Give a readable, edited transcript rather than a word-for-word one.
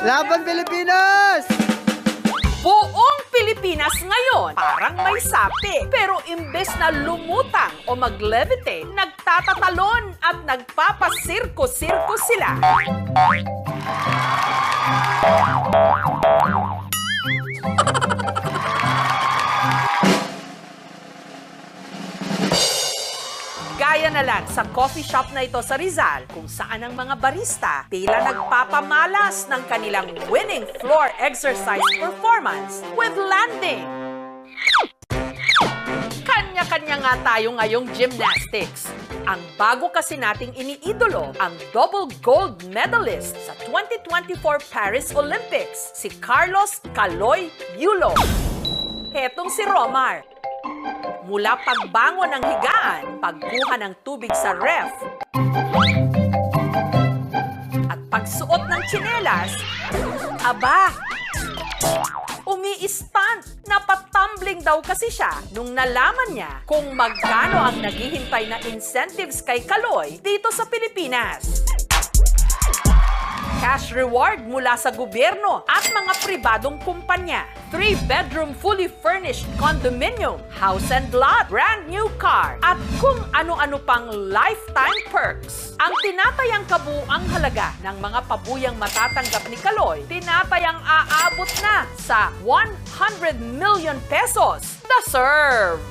Laban Pilipinas! Buong Pilipinas ngayon parang may sapi. Pero imbes na lumutang o mag-levitate, nagtatatalon at nagpapasirko-sirko sila. Gaya na lang sa coffee shop na ito sa Rizal, kung saan ang mga barista tila nagpapamalas ng kanilang winning floor exercise performance with landing. Kanya-kanya nga tayo ngayong gymnastics. Ang bago kasi nating iniidolo, ang double gold medalist sa 2024 Paris Olympics, si Carlos Kaloy Yulo. Hetong si Romar. Mula pagbangon ng higaan, pagkuha ng tubig sa ref, at pagsuot ng tsinelas, aba, umi-stunt. Napatumbling daw kasi siya nung nalaman niya kung magkano ang naghihintay na incentives kay Kaloy dito sa Pilipinas. Cash reward mula sa gobyerno at mga pribadong kumpanya. 3-bedroom fully furnished condominium, house and lot, brand new car, at kung ano-ano pang lifetime perks. Ang tinatayang kabuuang halaga ng mga pabuyang matatanggap ni Kaloy, tinatayang aabot na sa 100 million pesos. Deserve!